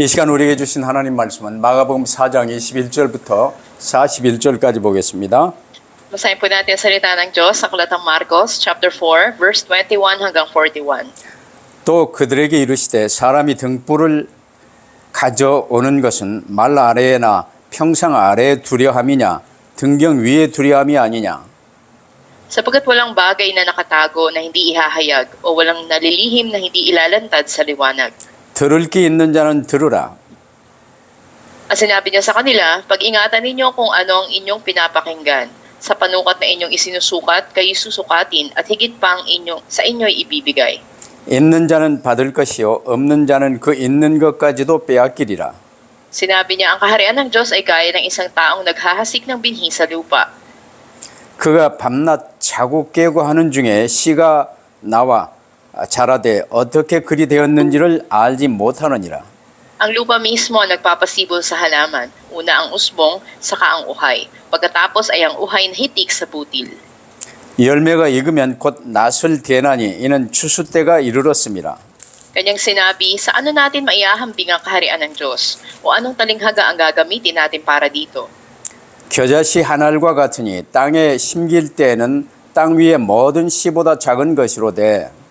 이 시간 우리에게 주신 하나님 말씀은 마가복음 4장 21절부터 41절까지 보겠습니다. Basahin po natin ang salita ng Diyos sa Aklatang Marcos, chapter 4, verse 21 hanggang 41. 또 그들에게 이르시되 사람이 등불을 가져오는 것은 말 아래에나 평상 아래에 두려 함이냐 등경 위에 두려 함이 아니냐. Sapagkat walang bagay na nakatago na hindi ihahayag o walang nalilihim na hindi ilalantad sa liwanag. 들을 게 있는 자는 들으라. At sinabi niya sa kanila, pag-ingatan ninyo kung ano ang inyong pinapakinggan. Sa panukat na inyong isinusukat, kayo susukatin at higit pa ang sa inyo'y ibibigay. 있는 자는 받을 것이요 없는 자는 그 있는 것까지도 빼앗기리라. Sinabi niya, ang kaharian ng Diyos ay gaya ng isang taong naghahasik ng binhi sa lupa. 그가 밤낮 자고 깨고 하는 중에 씨가 나와 자라되 어떻게 그리 되었는지를 알지 못하느니라. Ang lupa mismo ang nagpapasibol sa halaman. Una ang usbong, saka ang uhay. Pagkatapos ay ang uhay na hitik sa butil. 열매가 익으면 곧 낫을 대나니 이는 추수 때가 이르렀습니다. Kanyang sinabi, sa ano natin maihahambing ang kaharian ng Diyos? O anong talinghaga ang gagamitin natin para dito? 겨자씨 한 알과 같으니 땅에 심길 때에는 땅 위의 모든 씨보다 작은 것이로되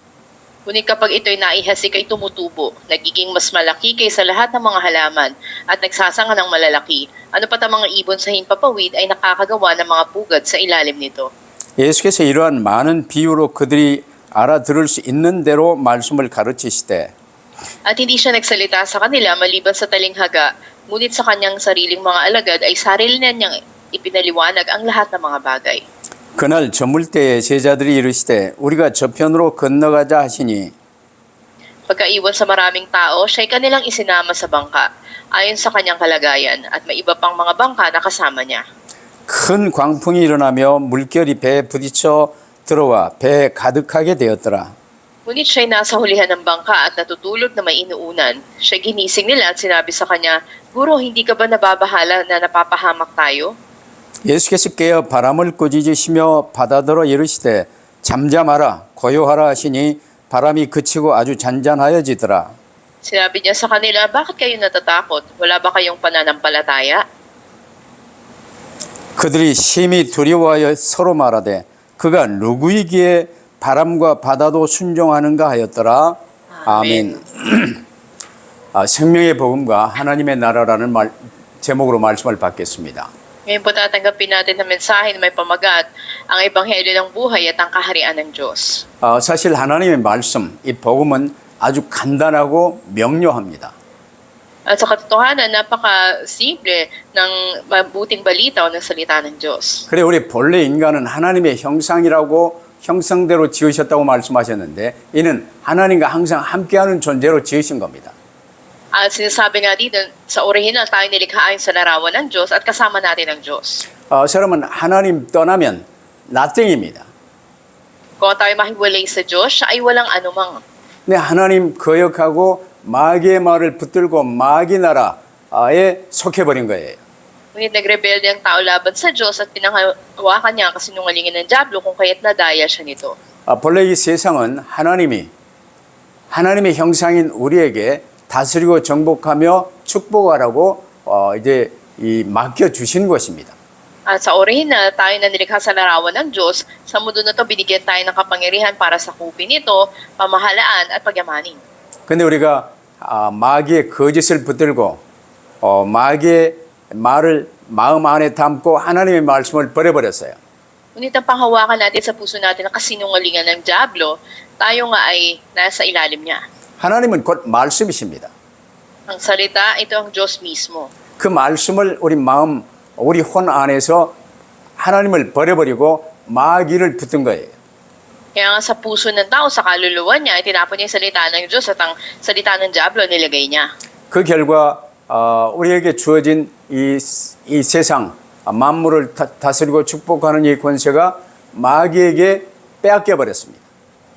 Ngunit kapag ito'y naihasik ay tumutubo, nagiging mas malaki kaysa lahat ng mga halaman at nagsasanga ng malalaki. Ano pat ang mga ibon sa himpapawid ay nakakagawa ng mga pugad sa ilalim nito. 예수께서 이러한 많은 비유로 그들이 알아들을 수 있는 대로 말씀을 가르치시되 At hindi siya nagsalita sa kanila maliban sa talinghaga, ngunit sa kanyang sariling mga alagad ay sarili na niyang ipinaliwanag ang lahat ng mga bagay. 그날 저물 때에 제자들이 이르시되 우리가 저편으로 건너가자 하시니 Pagkaiwan sa maraming tao, siya'y kanilang isinama sa bangka, ayon sa kanyang kalagayan, at may iba pang mga bangka na kasama niya. 큰 광풍이 일어나며 물결이 배에 부딪혀 들어와 배에 가득하게 되었더라. Ngunit siya'y nasa hulihan ng bangka at natutulog na may inuunan. Siya'y ginising nila at sinabi sa kanya, Guro, hindi ka ba nababahala na napapahamak tayo? 예수께서 깨어 바람을 꾸짖으시며 바다더러 이르시되 잠잠하라 고요하라 하시니 바람이 그치고 아주 잔잔하여지더라. Sinabi niya sa kanila, bakit kayo natatakot? Wala ba kayong pananampalataya? 그들이 심히 두려워하여 서로 말하되 그가 누구이기에 바람과 바다도 순종하는가 하였더라. 아멘. 생명의 복음과 하나님의 나라라는 제목으로 말씀을 받겠습니다. Ngayon po tatanggapin natin na mensahe na may pamagat, ang ebanghelyo ng buhay at ang kaharian ng Diyos. 사실 하나님의 말씀, 이 복음은 아주 간단하고 명료합니다. At sa katotohanan, napaka-simple ng mabuting balita o ng salita ng Diyos. 그래 우리 본래 인간은 하나님의 형상이라고 형상대로 지으셨다고 말씀하셨는데 이는 하나님과 항상 함께하는 존재로 지으신 겁니다. At sinasabi nga dito, sa orihinal tayo nilikha ayon sa larawan ng Diyos at kasama natin ng Diyos. 사람은 하나님 떠나면 nothing입니다. Kung tayo mahiwalay sa Diyos, siya ay walang anumang. 근데 하나님 거역하고 마귀의 말을 붙들고 마귀 나라에 속해버린 거예요. Ngunit nagrebelde ang tao laban sa Diyos at pinanghawakan niya ang kasinungalingin ng Diablo kung kaya't nadaya siya nito. 본래 이 세상은 하나님의 형상인 우리에게 다스리고 정복하며 축복하라고 이제 맡겨 주신 것입니다. At sa orihinal, tayo na nilikha sa larawan ng Diyos. Sa mundo na ito, binigyan tayo ng kapangyarihan para sakupin ito, pamahalaan at pagyamanin. 근데 우리가 마귀의 거짓을 붙들고 마귀의 말을 마음 안에 담고 하나님의 말씀을 버려버렸어요. Ngunit ang panghawakan natin sa puso natin ang kasinungalingan ng Diablo, tayo nga ay nasa ilalim niya. 하나님은 곧 말씀이십니다. Ang salita, ito ang Diyos mismo. 그 말씀을 우리 마음, 우리 혼 안에서 하나님을 버려버리고 마귀를 붙든 거예요. Kaya nga sa puso ng tao, sa kaluluwa niya, ay tinapon niya yung salita ng Diyos at ang salita ng Diablo nilagay niya. 그 결과 우리에게 주어진 이 세상 만물을 다스리고 축복하는 이 권세가 마귀에게 빼앗겨 버렸습니다.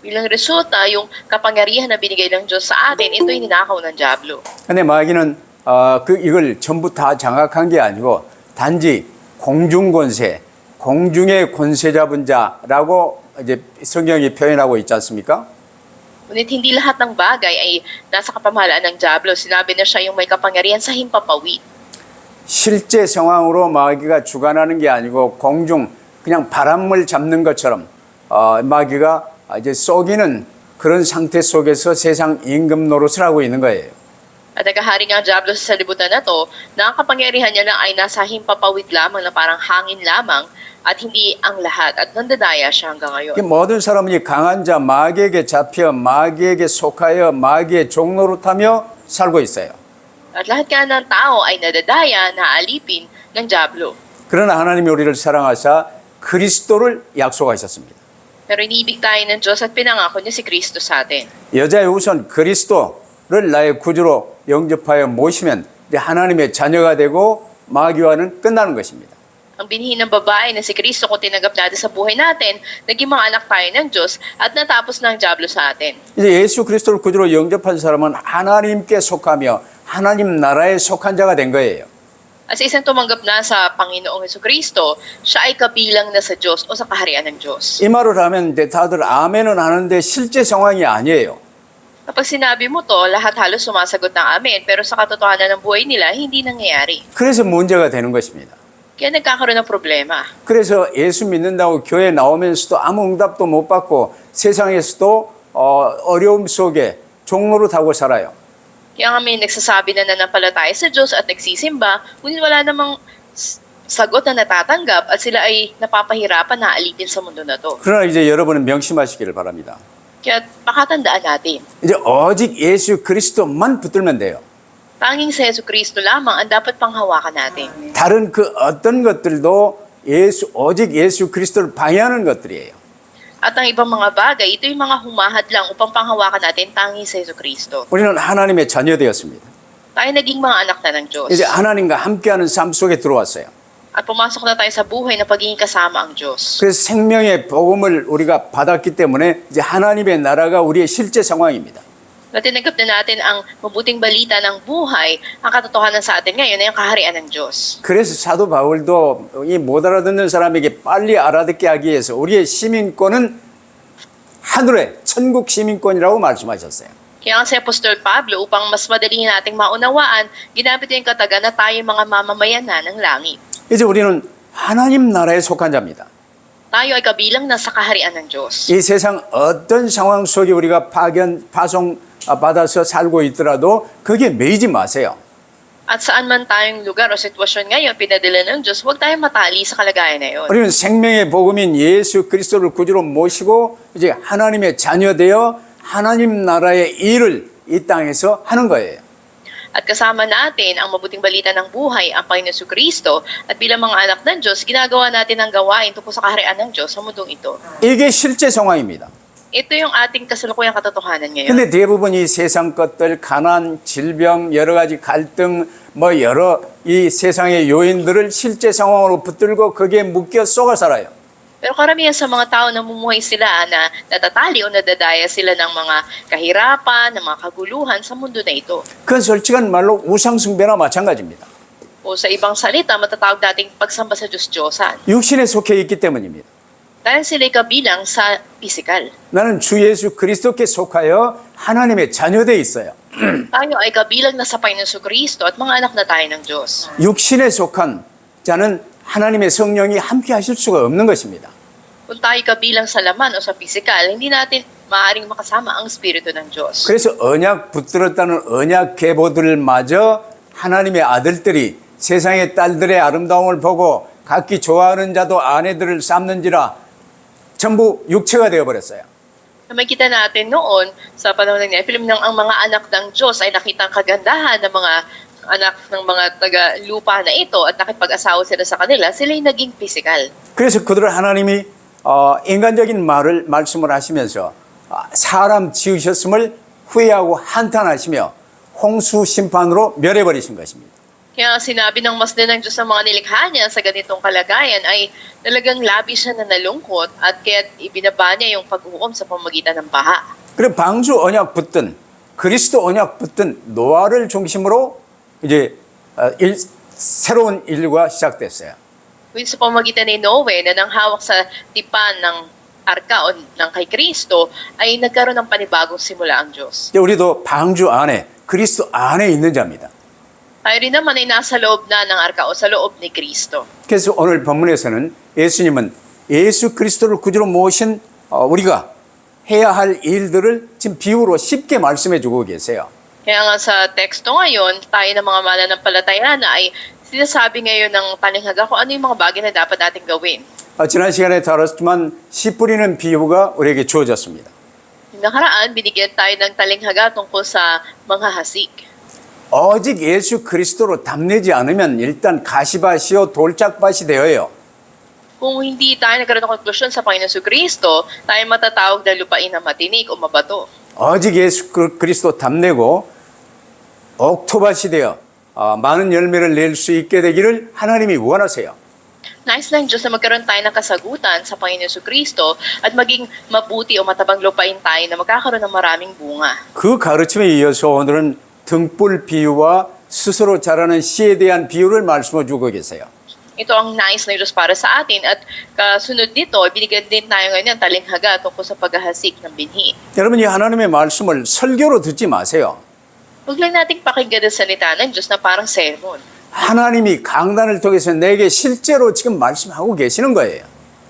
Bilang resulta, yung kapangyarihan na binigay ng Diyos sa atin, ito'y ninakaw ng Diablo. 근데 마귀는 이걸 전부 다 장악한 게 아니고 단지 공중 권세, 공중의 권세 잡은 자라고 이제 성경이 표현하고 있지 않습니까? Ngunit hindi lahat ng bagay ay nasa kapamahalaan ng dyablo. Sinabi na siya yung may kapangyarihan sa himpapawid. 실제 상황으로 마귀가 주관하는 게 아니고 공중 그냥 바람을 잡는 것처럼 마귀가 이제 쏘기는 그런 상태 속에서 세상 임금 노릇을 하고 있는 거예요. At nagahari nga ang dyablo sa salibutan na to, na ang kapangyarihan niya lang ay nasa himpapawid lamang na parang hangin lamang at hindi ang lahat at nandadaya siya hanggang ngayon. 모든 사람이 강한 자 마귀에게 잡혀 마귀에게 속하여 마귀의 종노릇하며 살고 있어요. At lahat nga ng tao ay nadadaya, naaalipin ng dyablo. 그러나 하나님이 우리를 사랑하사 그리스도를 약속하셨습니다. Pero iniibig tayo ng Diyos at pinangako niya si Kristo sa atin. 여자의 우선 그리스도를 나의 구주로 영접하여 모시면 이제 하나님의 자녀가 되고 마귀와는 끝나는 것입니다. Ang binhi ng babae na si Kristo kung tinanggap natin sa buhay natin, naging mga anak tayo ng Diyos at natapos na ang dyablo sa atin. 이제 예수 그리스도를 구주로 영접한 사람은 하나님께 속하며 하나님 나라에 속한 자가 된 거예요. At sa isang tumanggap na sa Panginoong Jesucristo, siya ay kabilang na sa Diyos o sa kaharian ng Diyos. 이 말을 하면 이제 다들 아멘은 하는데 실제 상황이 아니에요. Kapag sinabi mo to, lahat halos sumasagot ng amen, pero sa katotohanan ng buhay nila, hindi nangyayari. 그래서 문제가 되는 것입니다. Kaya nagkakaroon ng problema. 그래서 예수 믿는다고 교회 나오면서도 아무 응답도 못 받고 세상에서도 어려움 속에 종노릇하고 살아요. Kaya nga may nagsasabi na nanampalataya sa Diyos at nagsisimba, ngunit wala namang sagot na natatanggap at sila ay napapahirapan na alipin sa mundo na to. 그러나 이제 여러분은 명심하시기를 바랍니다. Kaya pakatandaan natin, 이제 오직 예수 그리스도만 붙들면 돼요. tanging sa Jesucristo lamang ang dapat panghawakan natin. 다른 그 어떤 것들도 오직 예수 그리스도를 방해하는 것들이에요. At ang ibang mga bagay, ito yung mga humahad lang upang panghawakan natin tanging sa Jesucristo. 우리는 하나님의 자녀 되었습니다. Tayo naging mga anak na ng Diyos. 이제 하나님과 함께하는 삶 속에 들어왔어요. At pumasok na tayo sa buhay na pagiging kasama ang Diyos. 그래서 생명의 복음을 우리가 받았기 때문에 이제 하나님의 나라가 우리의 실제 상황입니다. Na tinanggap na natin ang mabuting balita ng buhay, ang katotohanan sa atin ngayon ay ang kaharian ng Diyos. 그래서 사도 바울도 이 못 알아듣는 사람에게 빨리 알아듣게 하기 위해서 우리의 시민권은 하늘의 천국 시민권이라고 말씀하셨어요. Kaya ang si Apostol Pablo, upang mas madali nating maunawaan, ginamit yung kataga na tayo mga mamamayan na ng langit. 이제 우리는 하나님 나라에 속한 자입니다. Tayo ay kabilang na sa kaharian ng Diyos. 이 세상 어떤 상황 속에 우리가 파송받아서 살고 있더라도 거기에 매이지 마세요. At saan man tayong lugar o sitwasyon ngayon, pinadala ng Diyos, huwag tayong matali sa kalagayan na yun. 우리는 생명의 복음인 예수 그리스도를 구주로 모시고 이제 하나님의 자녀 되어 하나님 나라의 일을 이 땅에서 하는 거예요. At kasama natin ang mabuting balita ng buhay, ang Panginoon Jesucristo, at bilang mga anak ng Diyos, ginagawa natin ang gawain tungkol sa kaharian ng Diyos sa mundong ito. 이게 실제 상황입니다. Ito yung ating kasalukuyang katotohanan ngayon. 근데 대부분 이 세상 것들, 가난, 질병, 여러 가지 갈등, 여러 이 세상의 요인들을 실제 상황으로 붙들고 거기에 묶여 쏘가 살아요. Pero karamihan sa mga tao namumuhay sila na natatali o nadadaya sila ng mga kahirapan, ng mga kaguluhan sa mundo na ito. 그건 솔직한 말로 우상숭배나 마찬가지입니다. O sa ibang salita, matatawag nating pagsamba sa Diyos-Diyosan. 육신에 속해 있기 때문입니다. Dahil sila'y kabilang sa pisikal. 나는 주 예수 그리스도께 속하여 하나님의 자녀되어 있어요. Tayo ay kabilang na sa Panginoon Jesucristo at mga anak na tayo ng Diyos. 육신에 속한 자는 하나님의 성령이 함께 하실 수가 없는 것입니다. Kung tayo kabilang sa laman o sa pisikal, hindi natin maaaring makasama ang Espiritu ng Diyos. 그래서 언약 붙들었다는 언약 계보들마저 하나님의 아들들이 세상의 딸들의 아름다움을 보고 각기 좋아하는 자도 아내들을 삼는지라 전부 육체가 되어버렸어요. Makita natin noon sa panahon ng Nephilim nang ang mga anak ng Diyos ay nakitang kagandahan ng mga anak ng mga taga-lupa na ito at nakipag-asawa sila sa kanila, sila'y naging pisikal. 그래서 그들을 하나님이 인간적인 말씀을 하시면서 사람 지으셨음을 후회하고 한탄하시며 홍수 심판으로 멸해버리신 것입니다. Kaya sinabi ng masdan ng Diyos sa mga nilikha niya sa ganitong kalagayan ay talagang labis siya na nalungkot at kaya ibinaba niya yung paghukom sa pamamagitan ng baha. 그래 방주 언약 붙든 그리스도 언약 붙든 노아를 중심으로 이제 새로운 인류가 시작됐어요. Sa pamamagitan ni Noe na nanghawak sa tipan ng arka o ng kay Kristo, ay nagkaroon ng panibagong simula ang Diyos. 우리도 방주 안에 그리스도 안에 있는 자입니다. Tayo rin naman ay nasa loob na ng arka o sa loob ni Kristo. 그래서 오늘 본문에서는 예수님은 예수 그리스도를 구주로 모신 우리가 해야 할 일들을 지금 비유로 쉽게 말씀해 주고 계세요. Kaya nga sa teksto ngayon, tayo ng mga mananampalataya na ay sinasabi ngayon ng talinghaga kung ano yung mga bagay na dapat natin gawin. 지난 시간에 다뤘지만 씨 뿌리는 비유가 우리에게 주어졌습니다. Yung nakaraan, binigyan tayo ng talinghaga tungkol sa mga hasik. 오직 예수 그리스도로 담내지 않으면 일단 가시밭이요 돌짝밭이 되어요. Kung hindi tayo nagkaroon ng konklusyon sa Panginoon Kristo, tayo matatawag na lupain na matinik o mabato. 오직 예수 그리스도 담내고 옥토밭이 되어 많은 열매를 낼 수 있게 되기를 하나님이 원하세요. Nais lang Diyos na magkaroon tayo ng kasagutan sa Panginoon Kristo at maging mabuti o matabang lupain tayo na magkakaroon ng maraming bunga. 그 가르침에 이어서 오늘은 등불 비유와 스스로 자라는 씨에 대한 비유를 말씀해 주고 계세요. Ito ang nais ng Diyos para sa atin at kasunod nito, binigyan din tayo ngayon ng talinghaga tungkol sa paghahasik ng binhi. 여러분 이 하나님의 말씀을 설교로 듣지 마세요. Huwag lang nating pakinggan ang salita ng Diyos na parang sermon. 하나님이 강단을 통해서 내게 실제로 지금 말씀하고 계시는 거예요.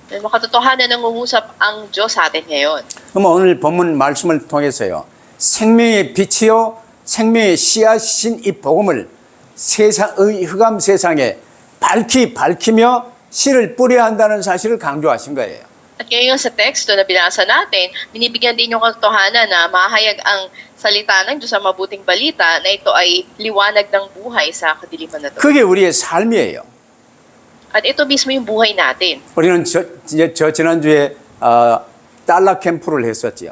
Dahil makatotohanan ng ngungusap ang Diyos sa atin ngayon. 그럼 오늘 본문 말씀을 통해서요. 생명의 빛이요 생명의 씨앗이신 이 복음을 세상의 흑암 세상에 밝히며 씨를 뿌려야 한다는 사실을 강조하신 거예요. At ngayon sa teksto na binasa natin, binibigyan din yung katotohanan na mahayag ang salita ng Diyos sa mabuting balita na ito ay liwanag ng buhay sa kadiliman na ito. 그게 우리의 삶이에요. At ito mismo yung buhay natin. 우리는 저 지난주에 달라 캠프를 했었지요.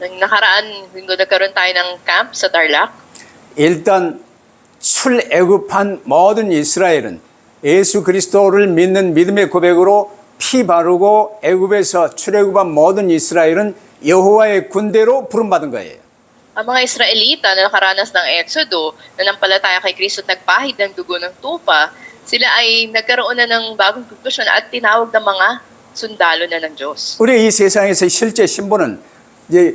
Nang nakaraan, linggo nagkaroon tayo ng camp sa Tarlac. 일단 출애굽한 모든 이스라엘은 예수 그리스도를 믿는 믿음의 고백으로 피 바르고 애굽에서 출애굽한 모든 이스라엘은 여호와의 군대로 부름받은 거예요. Ang mga Israelita na nakaranas ng Exodo, na nampalataya kay Kristo at nagpahid ng dugo ng tupa, sila ay nagkaroon na ng bagong konklusyon at tinawag ng mga sundalo na ng Diyos. 우리 이 세상에서 실제 신분은 이제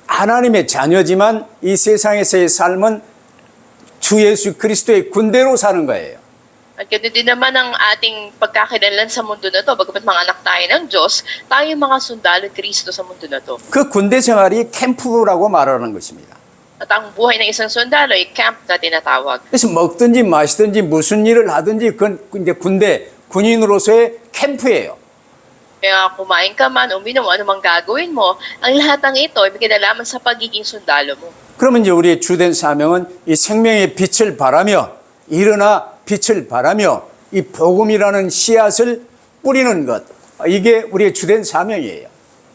하나님의 자녀지만 이 세상에서의 삶은 주 예수 그리스도의 군대로 사는 거예요. At ganoon din naman ang ating pagkakakilanlan sa mundo na to. Bagamat mga anak tayo ng Diyos, tayo mga sundalo ng Kristo sa mundo na to. 그 군대 생활이 캠프라고 말하는 것입니다. At ang buhay ng isang sundalo ay camp na tinatawag. 그래서 먹든지 마시든지 무슨 일을 하든지 그건 이제 군인으로서의 캠프예요. Kaya kumain ka man, uminom, ano mang gagawin mo, ang lahat ng ito ay may kinalaman sa pagiging sundalo mo. 그러면 이제 우리의 주된 사명은 이 생명의 빛을 바라며 일어나 빛을 바라며 이 복음이라는 씨앗을 뿌리는 것. 이게 우리의 주된 사명이에요.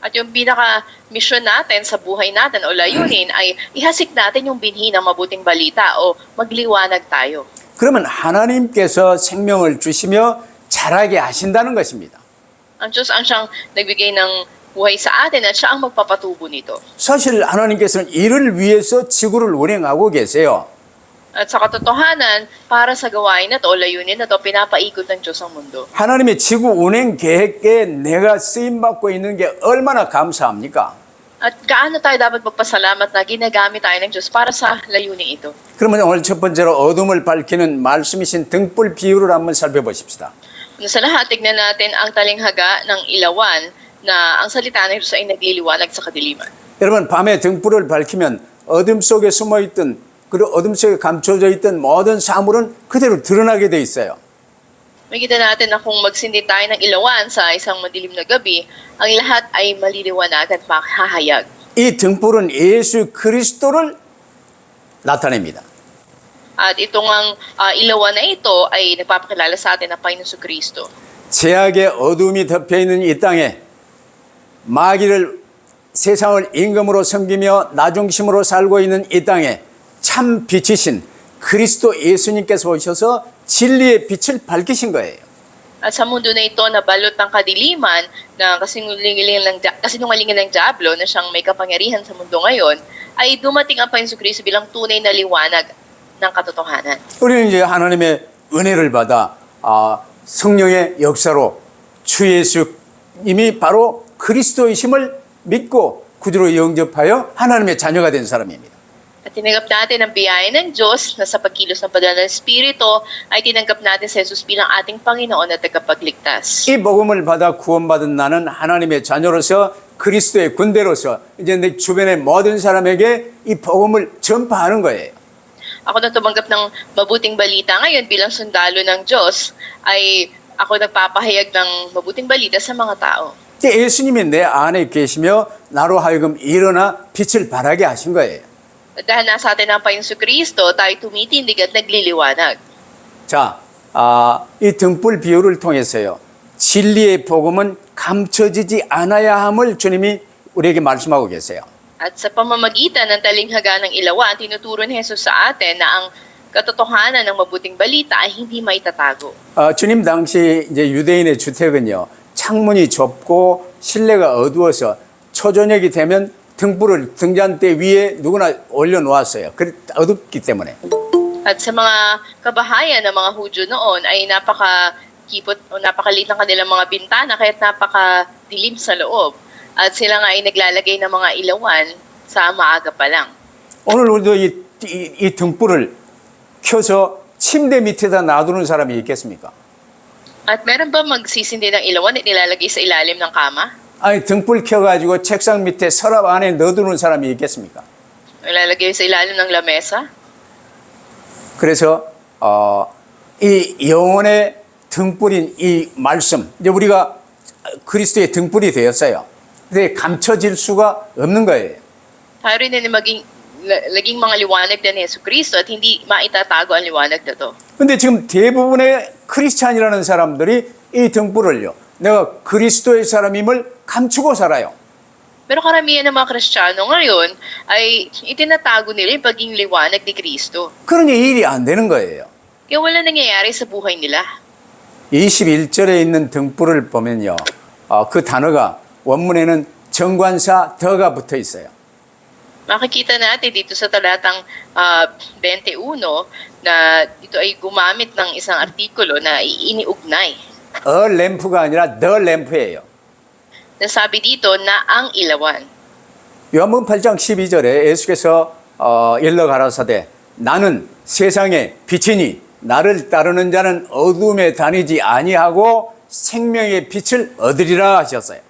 At yung pinaka-mission natin sa buhay natin o layunin ay ihasik natin yung binhi ng mabuting balita o magliwanag tayo. 그러면 하나님께서 생명을 주시며 자라게 하신다는 것입니다. Ang Diyos ang siyang nagbigay ng buhay sa atin at siya ang magpapatubo nito. 사실 하나님께서는 이를 위해서 지구를 운행하고 계세요. At sa katotohanan, para sa gawain na to o layunin na to, pinapaikot ng Diyos ang mundo. 하나님의 지구 운행 계획에 내가 쓰임받고 있는 게 얼마나 감사합니까? At gaano tayo dapat magpasalamat na ginagamit tayo ng Diyos para sa layunin ito. 그러면 오늘 첫 번째로 어둠을 밝히는 말씀이신 등불 비유를 한번 살펴보십시다. Sa lahat, tignan natin ang talinghaga ng ilawan na ang salita ng Diyos ay nagliliwanag sa kadiliman. 여러분 밤에 등불을 밝히면 어둠 속에 숨어있던 그리고 어둠 속에 감춰져 있던 모든 사물은 그대로 드러나게 돼 있어요. Makikita natin na kung magsindi tayo ng ilawan sa isang madilim na gabi, ang lahat ay maliliwanag at makahayag. 이 등불은 예수 그리스도를 나타냅니다. At itong ang ilawan na ito ay nagpapakilala sa atin ng Panginoon Kristo. 죄악의 어둠이 덮여있는 이 땅에 마귀를 세상을 임금으로 섬기며 나중심으로 살고 있는 이 땅에 참 빛이신 그리스도 예수님께서 오셔서 진리의 빛을 밝히신 거예요. At sa mundo na ito na balot ng kadiliman, na kasinungalingan ng Diablo na siyang may kapangyarihan sa mundo ngayon, ay dumating ang Panginoon Kristo bilang tunay na liwanag ng katotohanan. 우리는 이제 하나님의 은혜를 받아 성령의 역사로 주 예수님이 바로 그리스도의 힘을 믿고 구주로 영접하여 하나님의 자녀가 된 사람입니다. At tinanggap natin ang biyaya ng Diyos na sa pagkilos ng padala ng Espiritu ay tinanggap natin si Jesus bilang ating Panginoon at tagapagligtas. 이 복음을 받아 구원받은 나는 하나님의 자녀로서 그리스도의 군대로서 이제 내 주변의 모든 사람에게 이 복음을 전파하는 거예요. Ako na tumanggap ng mabuting balita ngayon bilang sundalo ng Diyos ay ako nagpapahayag ng mabuting balita sa mga tao. 예수님이 내 안에 계시며 나로 하여금 일어나 빛을 발하게 하신 거예요. At dahil nasa atin ang Panginoon Kristo, tayo tumitindig at nagliliwanag. 자, 이 등불 비유를 통해서요. 진리의 복음은 감춰지지 않아야 함을 주님이 우리에게 말씀하고 계세요. At sa pamamagitan ng talinghaga ng ilawan, tinuturo ni Jesus sa atin na ang katotohanan ng mabuting balita ay hindi maitatago. 주님 당시 이제 유대인의 주택은요. 창문이 좁고 실내가 어두워서 초저녁이 되면 등불을 등잔대 위에 누구나 올려놓았어요. 어둡기 때문에. At sa mga kabahayan ng mga Hudyo noon ay napakakipot o napakaliit ng kanilang mga bintana kaya't napakadilim sa loob. At sila nga ay naglalagay ng mga ilawan sa maaga pa lang. 오늘 우리도 이 등불을 켜서 침대 밑에다 놔두는 사람이 있겠습니까? At meron ba magsisindi ng ilawan at nilalagay sa ilalim ng kama? 아니 등불 켜가지고 책상 밑에 서랍 안에 넣어두는 사람이 있겠습니까? Nilalagay sa ilalim ng lamesa? 그래서 이 영혼의 등불인 이 말씀 이제 우리가 그리스도의 등불이 되었어요. 근데 감춰질 수가 없는 거예요. Tayo rin na laging mga liwanag na ni Yesu Cristo at hindi maitatago ang liwanag na to. 근데 지금 대부분의 크리스찬이라는 사람들이 이 등불을요. 내가 그리스도의 사람임을 감추고 살아요. Pero karamihan ng mga Kristiyano ngayon ay itinatago nila yung pagiging liwanag ni Kristo. 그러니 일이 안 되는 거예요. Kaya wala nangyayari sa buhay nila. 21절에 있는 등불을 보면요. 그 단어가 원문에는 정관사 더가 붙어 있어요. Makikita natin dito sa talatang 21 na dito ay gumamit ng isang artikulo na iniugnay. A 램프가 아니라 the 램프예요. Nasabi dito na ang ilawan. 요한복음 8장 12절에 예수께서 일러 가라사대 나는 세상의 빛이니 나를 따르는 자는 어둠에 다니지 아니하고 생명의 빛을 얻으리라 하셨어요.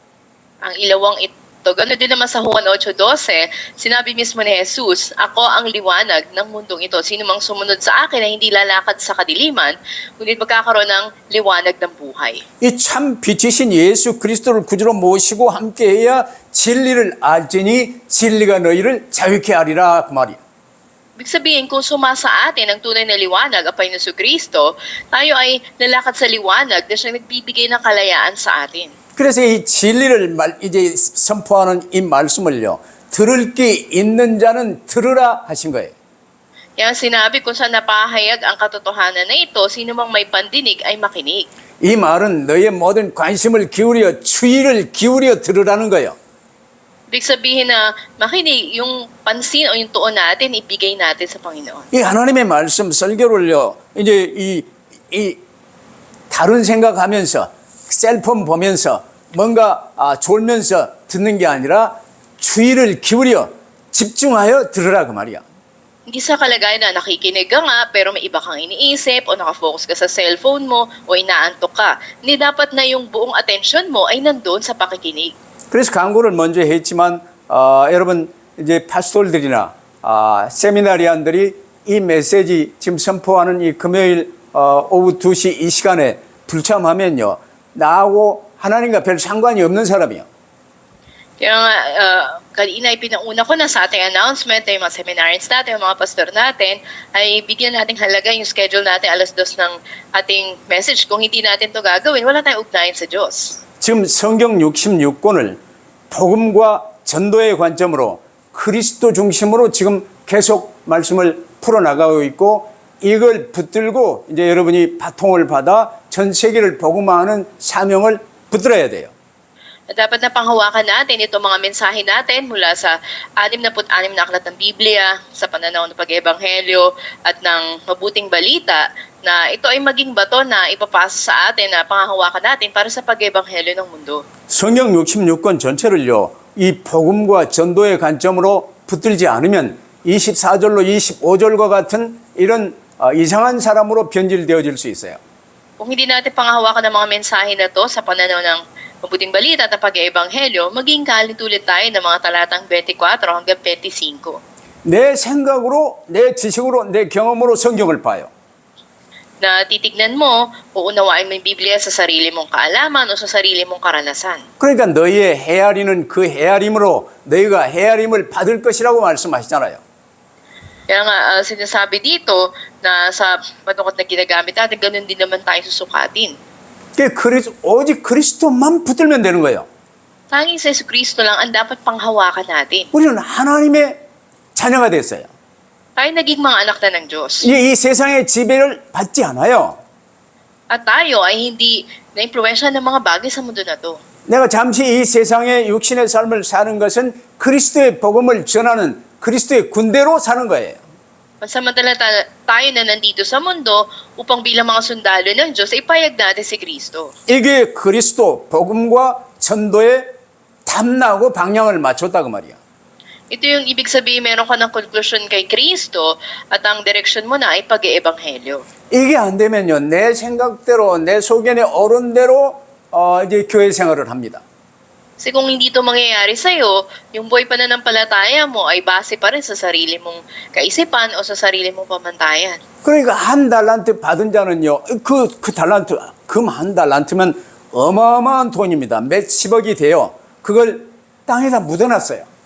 Ang ilawang ito, gano'n din naman sa Juan 8:12, sinabi mismo ni Jesus, ako ang liwanag ng mundong ito. Sino mang sumunod sa akin ay hindi lalakad sa kadiliman, kundi magkakaroon ng liwanag ng buhay. 이 참 빛이신 예수 그리스도를 구주로 모시고 함께해야 진리를 알지니 진리가 너희를 자유케 하리라 그 말이에요. Ibig sabihin, kung sumasa atin ang tunay na liwanag, ang Panginoon Kristo, tayo ay lalakad sa liwanag na siyang nagbibigay ng kalayaan sa atin. 그래서 이 진리를 이제 선포하는 이 말씀을요. 들을 게 있는 자는 들으라 하신 거예요. Kaya sinabi kung saan napahayag ang katotohanan na ito, sino mang may pandinig ay makinig. 이 말은 너의 모든 관심을 기울여 주의를 기울여 들으라는 거예요. Ibig sabihin na makinig, yung pansin o yung tuon natin, ibigay natin sa Panginoon. 이 하나님의 말씀 설교를요. 이제 이 다른 생각하면서 셀폰 보면서 뭔가 졸면서 듣는 게 아니라 주의를 기울여 집중하여 들으라 그 말이야. Hindi sa kalagayan na nakikinig ka nga pero may iba kang iniisip o nakafocus ka sa cellphone mo o inaantok ka. Hindi dapat na yung buong atensyon mo ay nandoon sa pakikinig. 그래서 광고를 먼저 했지만 여러분 이제 파스톨들이나 세미나리안들이 이 메시지 지금 선포하는 이 금요일 오후 2시 이 시간에 불참하면요. 나하고 하나님과 별 상관이 없는 사람이요. Kaya nga, kanina ay pinauna ko na sa ating announcement ay mga seminarians natin, mga pastor natin, ay bigyan natin halaga yung schedule natin 2:00 ng ating message. Kung hindi natin to gagawin, wala tayong ugnayan sa Diyos. 지금 성경 66권을 복음과 전도의 관점으로 그리스도 중심으로 지금 계속 말씀을 풀어나가고 있고 이걸 붙들고 이제 여러분이 바통을 받아 전 세계를 복음화하는 사명을 붙들어야 돼요. Dapat na panghawakan natin itong mga mensahe natin mula sa 66 na aklat ng Biblia, sa pananaw ng pag-ebanghelyo at ng mabuting balita na ito ay maging bato na ipapasa sa atin na pangahawakan natin para sa pag-ebanghelyo ng mundo. 성경 66권 전체를요, 이 복음과 전도의 관점으로 붙들지 않으면 24절로 25절과 같은 이런 이상한 사람으로 변질되어질 수 있어요. Kung hindi natin pangahawakan ng mga mensahe na to sa pananaw ng mabuting balita at pag-ebanghelyo, maging kalitulit tayo ng mga talatang 24 hanggang 25. 내 생각으로, 내 지식으로, 내 경험으로 성경을 봐요. Na titignan mo, uunawain mo yung Biblia sa sarili mong kaalaman o sa sarili mong karanasan. 그러니까 너희의 헤아리는 그 헤아림으로 너희가 헤아림을 받을 것이라고 말씀하시잖아요. Kaya nga, sinasabi dito na sa patungot na ginagamit natin, ganun din naman tayo susukatin. 오직 그리스도만 붙들면 되는 거예요. Tanging sa Jesucristo lang ang dapat panghawakan natin. 우리는 하나님의 자녀가 됐어요. Tayo naging mga anak na ng Diyos. 이 세상의 지배를 받지 않아요. At tayo ay hindi na-impluwensya ng mga bagay sa mundo na to. 내가 잠시 이 세상의 육신의 삶을 사는 것은 그리스도의 복음을 전하는 그리스도의 군대로 사는 거예요. Pansamantala tayo na nandito sa mundo upang bilang mga sundalo ng Diyos ay payag natin si Kristo. 이게 그리스도 복음과 전도에 탐나고 방향을 맞췄다고 말이야. Ito yung ibig sabihin, meron ka ng konklusyon kay Kristo at ang direksyon mo na ay pag-eebanghelyo. 이게 안 되면요, 내 생각대로, 내 소견에 오른 대로 이제 교회 생활을 합니다. Kasi kung hindi ito mangyayari sa'yo, yung buhay pananampalataya mo ay base pa rin sa sarili mong kaisipan o sa sarili mong pamantayan. 그러니까 한 달란트 받은 자는요, 그 달란트, 금 한 달란트면 어마어마한 돈입니다. 몇십억이 돼요. 그걸 땅에다 묻어놨어요.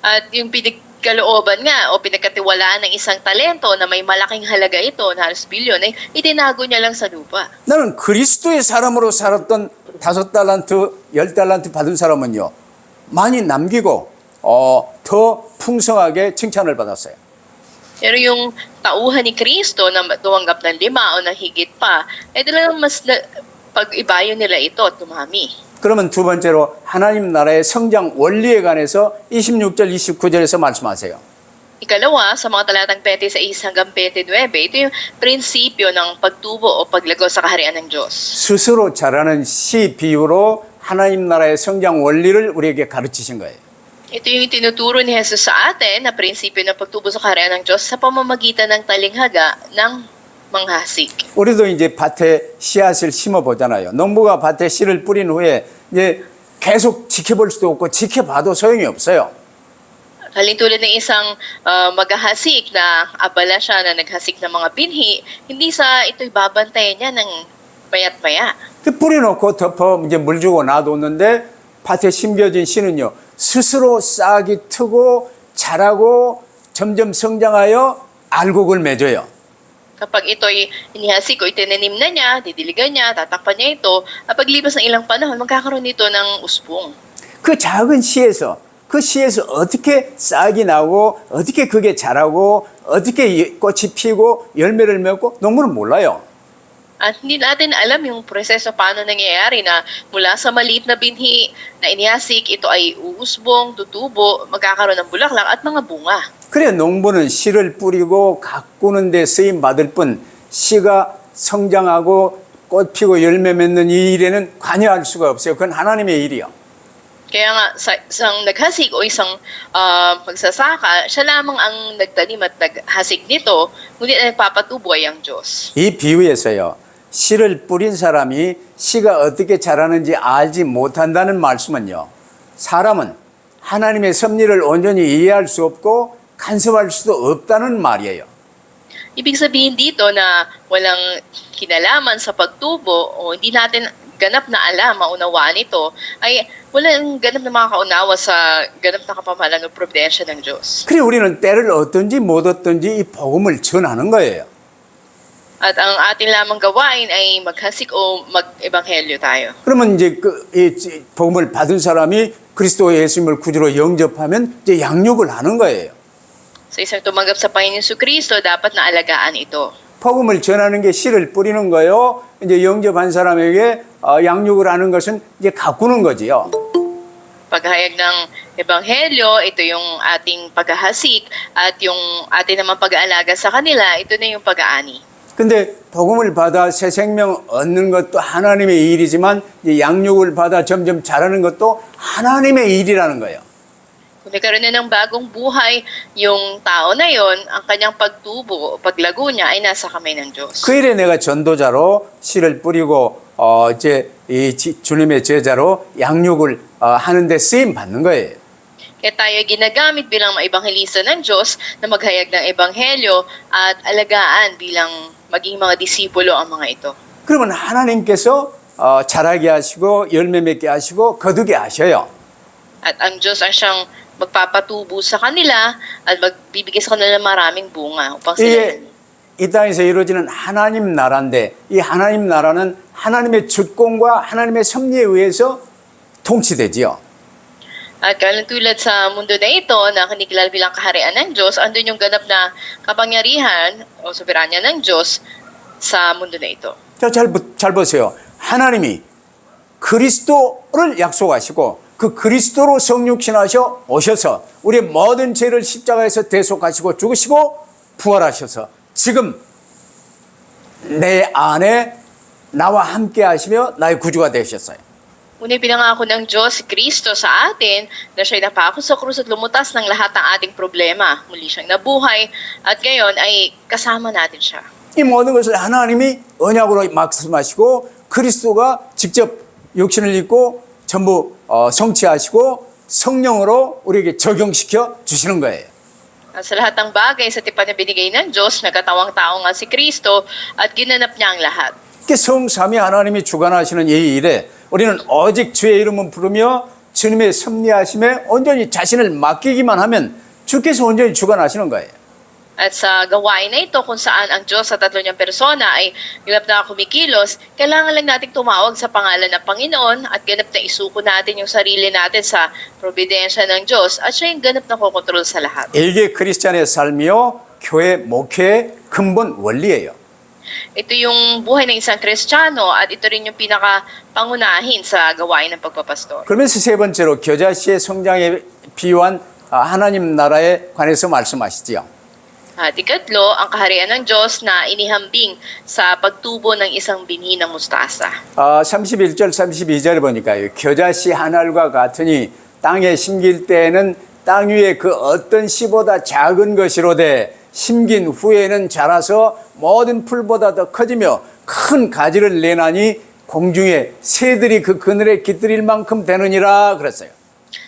At yung pinagkalooban nga o pinagkatiwalaan ng isang talento na may malaking halaga ito, na halos bilyon, ay itinago niya lang sa lupa. 나는 그리스도의 사람으로 살았던 5달란트, 10달란트 받은 사람은요, 많이 남기고 더 풍성하게 칭찬을 받았어요. Pero yung tauhan ni Kristo na tumanggap ng 5 o na higit pa, ay talagang mas pag-ibayo nila ito at dumami. 그러면 두 번째로 하나님 나라의 성장 원리에 관해서 26절, 29절에서 말씀하세요. Ikalawa, sa mga talatang 26 hanggang 29, ito yung prinsipyo ng pagtubo o paglago sa kaharian ng Diyos. 스스로 자라는 시 비유로 하나님 나라의 성장 원리를 우리에게 가르치신 거예요. Ito yung tinuturo ni Jesus sa atin na prinsipyo ng pagtubo sa kaharian ng Diyos sa pamamagitan ng talinghaga ng manghasik. 우리도 이제 밭에 씨앗을 심어 보잖아요. 농부가 밭에 씨를 뿌린 후에 이제 계속 지켜볼 수도 없고 지켜봐도 소용이 없어요. Halintulad ng isang maghahasik na abala siya na naghasik ng mga binhi, hindi sa ito'y babantayan niya ng mayat-maya. 그 뿌려놓고 덮어 이제 물 주고 놔뒀는데 밭에 심겨진 씨는요, 스스로 싹이 트고 자라고 점점 성장하여 알곡을 맺어요. Kapag ito'y inihasik o itinanim na niya, didiligan niya, tatakpan niya ito, at paglipas ng ilang panahon, magkakaroon ito ng usbong. 그 작은 씨에서 어떻게 싹이 나고 어떻게 그게 자라고 어떻게 꽃이 피고 열매를 맺고 농부는 몰라요. At hindi natin alam yung proseso paano nangyayari na mula sa maliit na binhi na inihasik, ito ay uusbong, tutubo, magkakaroon ng bulaklak at mga bunga. 그래 농부는 씨를 뿌리고 가꾸는 데 쓰임 받을 뿐 씨가 성장하고 꽃 피고 열매 맺는 이 일에는 관여할 수가 없어요. 그건 하나님의 일이요. Kaya nga, sa isang naghasik o isang magsasaka, siya lamang ang nagtanim at naghasik nito, ngunit nagpapatubo ay ang Diyos. 이 비유에서요, 씨를 뿌린 사람이 씨가 어떻게 자라는지 알지 못한다는 말씀은요, 사람은 하나님의 섭리를 온전히 이해할 수 없고 간섭할 수도 없다는 말이에요. Ibig sabihin dito na walang kinalaman sa pagtubo o hindi natin ganap na alam, maunawaan ito, ay walang ganap na makakaunawa sa ganap na kapamahalan o providensya ng Diyos. 그래 우리는 때를 얻든지 못 얻든지 이 복음을 전하는 거예요. At ang atin lamang gawain ay maghasik o mag-ebanghelyo tayo. 그러면 이제 이 복음을 받은 사람이 그리스도 예수님을 구주로 영접하면 이제 양육을 하는 거예요. Sa isang tumanggap sa Panginoon Jesucristo, dapat na alagaan ito. 복음을 전하는 게 씨를 뿌리는 거요. 이제 영접한 사람에게 양육을 하는 것은 이제 가꾸는 거지요. Paghayag ng ebanghelyo, ito yung ating paghahasik at yung ating naman pag-aalaga sa kanila, ito na yung pag-aani. 근데 복음을 받아 새 생명 얻는 것도 하나님의 일이지만 이 양육을 받아 점점 자라는 것도 하나님의 일이라는 거예요. Kung nagkaroon na ng bagong buhay, yung tao na yon, ang kanyang pagtubo o paglago niya ay nasa kamay ng Diyos. 그 일에 내가 전도자로 씨를 뿌리고 이제 주님의 제자로 양육을 하는데 쓰임 받는 거예요. Kaya tayo ay ginagamit bilang mga ebanghelista ng Diyos na maghayag ng ebanghelyo at alagaan bilang maging mga disipulo ang mga ito. 그러면 하나님께서 자라게 하시고 열매 맺게 하시고 거두게 하셔요. At ang Diyos ang siyang magpapatubo sa kanila at magbibigay sa kanila ng maraming bunga upang sila 이게 이 땅에서 이루어지는 하나님 나라인데 이 하나님 나라는 하나님의 주권과 하나님의 섭리에 의해서 통치되지요. At tulad sa mundo na ito na kinikilala bilang kaharian ng Diyos, andun yung ganap na kapangyarihan o soberanya ng Diyos sa mundo na ito. 자, 잘 보세요. 하나님이 그리스도를 약속하시고 그 그리스도로 성육신하셔 오셔서 우리의 모든 죄를 십자가에서 대속하시고 죽으시고 부활하셔서 지금 내 안에 나와 함께 하시며 나의 구주가 되셨어요. Ngunit pinangako ng Diyos si Kristo sa atin na siya'y napako sa krus at lumutas ng lahat ng ating problema. Muli siyang nabuhay at ngayon ay kasama natin siya. 이 모든 것을 하나님이 언약으로 말씀하시고 그리스도가 직접 육신을 입고 전부 성취하시고 성령으로 우리에게 적용시켜 주시는 거예요. At sa lahat ng bagay sa tipan na binigay ng Diyos, nagkatawang tao nga si Kristo at ginanap niya ang lahat. 성삼위 하나님이 주관하시는 이 일에 우리는 오직 주의 이름을 부르며 주님의 섭리하심에 온전히 자신을 맡기기만 하면 주께서 온전히 주관하시는 거예요. At sa gawain na ito kung saan ang Diyos sa tatlo niyang persona ay ganap na kumikilos, kailangan lang nating tumawag sa pangalan ng Panginoon at ganap na isuko natin yung sarili natin sa probidensya ng Diyos at siya yung ganap na kukontrol sa lahat. 이게 크리스찬의 삶이요 교회 목회의 근본 원리예요. Ito yung buhay ng isang Kristiyano at ito rin yung pinaka-pangunahin sa gawain ng pagpapastor. 그러면서 세 번째로 겨자씨의 성장에 비유한 하나님 나라에 관해서 말씀하시지요. At ikatlo, ang kaharian ng Diyos na inihambing sa pagtubo ng isang binhi ng mustasa. 31절 32절에 보니까요. 겨자씨 한 알과 같으니 땅에 심길 때에는 땅 위에 그 어떤 씨보다 작은 것이로되 심긴 후에는 자라서 모든 풀보다 더 커지며 큰 가지를 내나니 공중에 새들이 그 그늘에 깃들일 만큼 되느니라 그랬어요.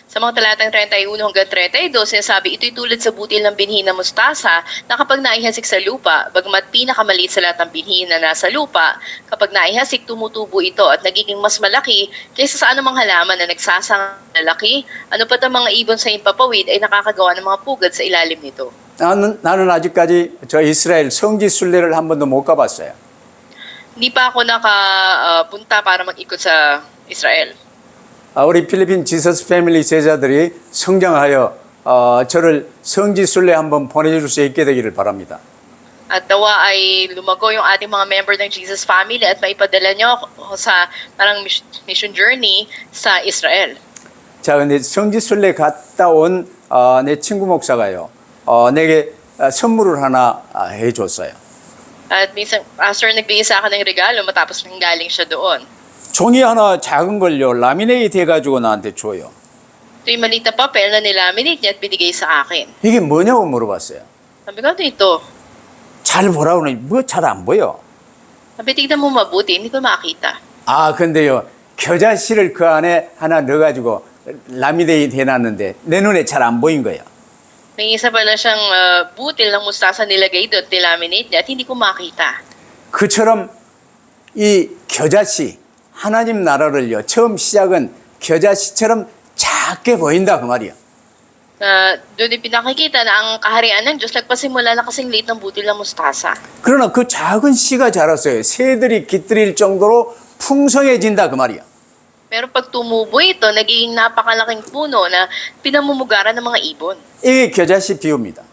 Sa mga talatang 31 hanggang 32, sinasabi ito'y tulad sa butil ng binhi ng mustasa na kapag naihasik sa lupa, bagamat pinakamaliit sa lahat ng binhi na nasa lupa, kapag naihasik tumutubo ito at nagiging mas malaki kaysa sa anumang halaman na nagsasang lalaki, ano pat ang mga ibon sa impapawid ay nakakagawa ng mga pugad sa ilalim nito. 나는 아직까지 저 이스라엘 성지 순례를 한 번도 못 가봤어요. Hindi pa ako nakapunta para mag-ikot sa Israel. 우리 필리핀 지서스 패밀리 제자들이 성장하여 저를 성지 순례 한번 보내줄 수 있게 되기를 바랍니다. At nawa ay lumago yung ating mga member ng Jesus Family at maipadala nyo ako sa parang mission journey sa Israel. 자, 근데 성지 순례 갔다 온 내 친구 목사가요, 내게 선물을 하나 해줬어요. At minsan, pastor nagbigay sa akin ng regalo matapos nang galing siya doon. 종이 하나 작은 걸요, 라미네이트 해가지고 나한테 줘요. Ito yung maliit na papel na nilaminate niya at binigay sa akin. 이게 뭐냐고 물어봤어요. Sabi ko, ano ito? 잘 보라고 그러니 뭐 잘 안 보여. Sabi, tignan mo mabuti, hindi ko makita. 근데요, 겨자씨를 그 안에 하나 넣어가지고 라미네이트 해놨는데 내 눈에 잘 안 보인 거예요. May isa pala siyang butil ng mustasa nilagay doon at nilaminate niya at hindi ko makita. 그처럼 이 겨자씨, 하나님 나라를요, 처음 시작은 겨자씨처럼 작게 보인다 그 말이에요. Doon din pinakikita na ang kaharian ng Diyos nagpasimula na kasing liit ng butil ng mustasa. 그러나 그 작은 씨가 자랐어요. 새들이 깃들일 정도로 풍성해진다 그 말이에요. Pero pag tumubo ito, naging napakalaking puno na pinamumugaran ng mga ibon. 이게 겨자씨 비유입니다.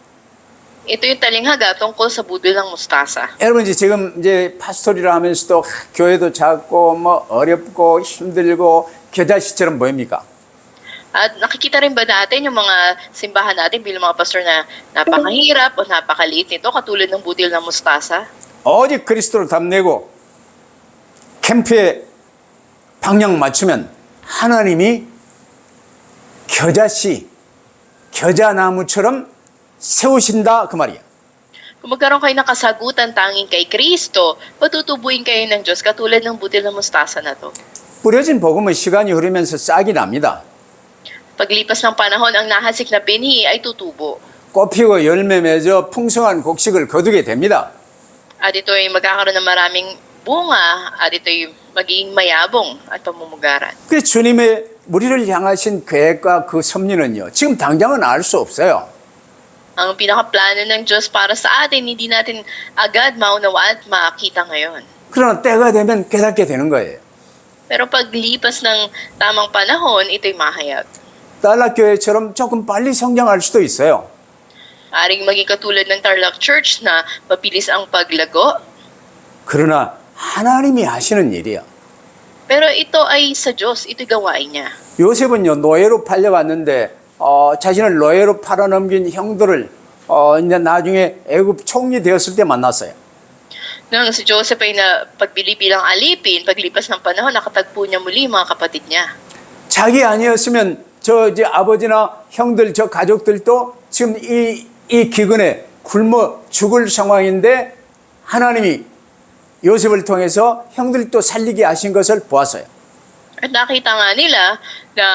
Ito yung talinghaga tungkol sa budil ng mustasa. 여러분 지금 이제 파스토리라 하면서도 교회도 작고 뭐 어렵고 힘들고 겨자씨처럼 보입니까? At nakikita rin ba natin yung mga simbahan natin bilang mga pastor na napakahirap o napakaliit nito katulad ng budil ng mustasa? 오직 그리스도를 담내고 캠프에 방향 맞추면 하나님이 겨자씨, 겨자나무처럼 세우신다 그 말이야. Kung magkaroon kayo ng kasagutan tanging kay Kristo, patutubuin kayo ng Diyos katulad ng butil ng mustasa na to. 뿌려진 복음은 시간이 흐르면서 싹이 납니다. Paglipas ng panahon, ang nahasik na binhi ay tutubo. 꽃피고 열매 맺어 풍성한 곡식을 거두게 됩니다. At ito'y magkakaroon ng maraming bunga at ito'y magiging mayabong at pamumugaran. 그래서 주님의 우리를 향하신 계획과 그 섭리는요, 지금 당장은 알 수 없어요. Ang pinakaplano ng Diyos para sa atin, hindi natin agad maunawaan at makita ngayon. 그러나 때가 되면 깨닫게 되는 거예요. Pero paglipas ng tamang panahon, ito'y mahayag. 달락교회처럼 조금 빨리 성장할 수도 있어요. Aring maging katulad ng Tarlac Church na mabilis ang paglago. 그러나 하나님이 하시는 일이야. Pero ito ay sa Diyos, ito'y gawain niya. 요셉은요, 노예로 팔려갔는데 자신을 노예로 팔아넘긴 형들을 이제 나중에 애굽 총리 되었을 때 만났어요. Nang si Joseph ay na pagbili bilang alipin, paglipas ng panahon, nakatagpo niya muli mga kapatid niya. 자기 아니었으면 저 이제 아버지나 형들, 저 가족들도 지금 이 기근에 굶어 죽을 상황인데 하나님이 요셉을 통해서 형들도 살리게 하신 것을 보았어요. At nakita nga nila na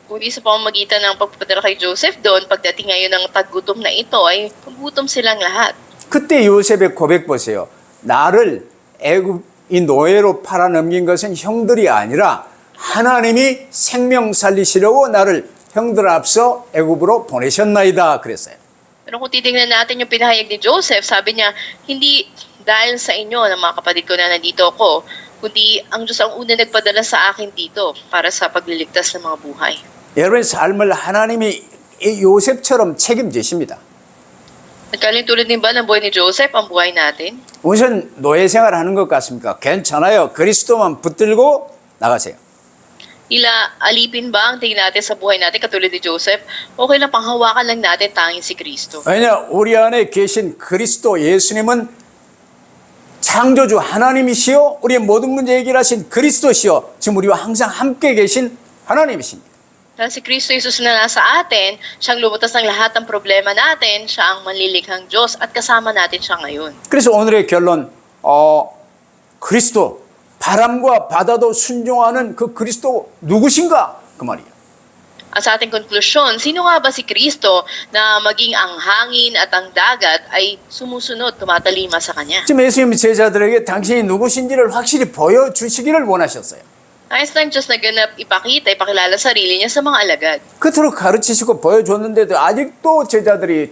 kung sa pamamagitan ng pagpapadala kay Joseph doon, pagdating ngayon ng taggutom na ito, ay gutom silang lahat. 그때 요셉의 고백 보세요. 나를 애굽 이 노예로 팔아넘긴 것은 형들이 아니라 하나님이 생명 살리시려고 나를 형들 앞서 애굽으로 보내셨나이다 그랬어요. Pero kung titingnan natin yung pinahayag ni Joseph, sabi niya, hindi dahil sa inyo na mga kapatid ko na nandito ako, kundi ang Diyos ang una nagpadala sa akin dito para sa pagliligtas ng mga buhay. 여러분의 삶을 하나님이 이 요셉처럼 책임지십니다. Nagkaling tulad din ba ng buhay ni Joseph ang buhay natin? 우선 노예 생활하는 것 같습니까? 괜찮아요. 그리스도만 붙들고 나가세요. Ila alipin ba ang tingin natin sa buhay 나tin katulad ni Joseph? Okay lang, panghawakan lang natin tanging si Kristo. 왜냐 우리 안에 계신 그리스도 예수님은 창조주 하나님이시요 우리의 모든 문제 해결하신 그리스도시요 지금 우리와 항상 함께 계신 하나님이십니다. Dahil si Kristo Jesus na nasa atin, siyang lumutas ng lahat ng problema natin, siya ang manlilikhang Diyos at kasama natin siya ngayon. 그래서 오늘의 결론 그리스도 바람과 바다도 순종하는 그 그리스도 누구신가 그 말이에요. At sa ating konklusyon, sino nga ba si Kristo na maging ang hangin at ang dagat ay sumusunod, tumatalima sa Kanya? 지금 예수님이 제자들에게 당신이 누구신지를 확실히 보여주시기를 원하셨어요. Nais ng Diyos na ganap ipakita, ipakilala sarili niya sa mga alagad. 그토록 가르치시고 보여줬는데도 아직도 제자들이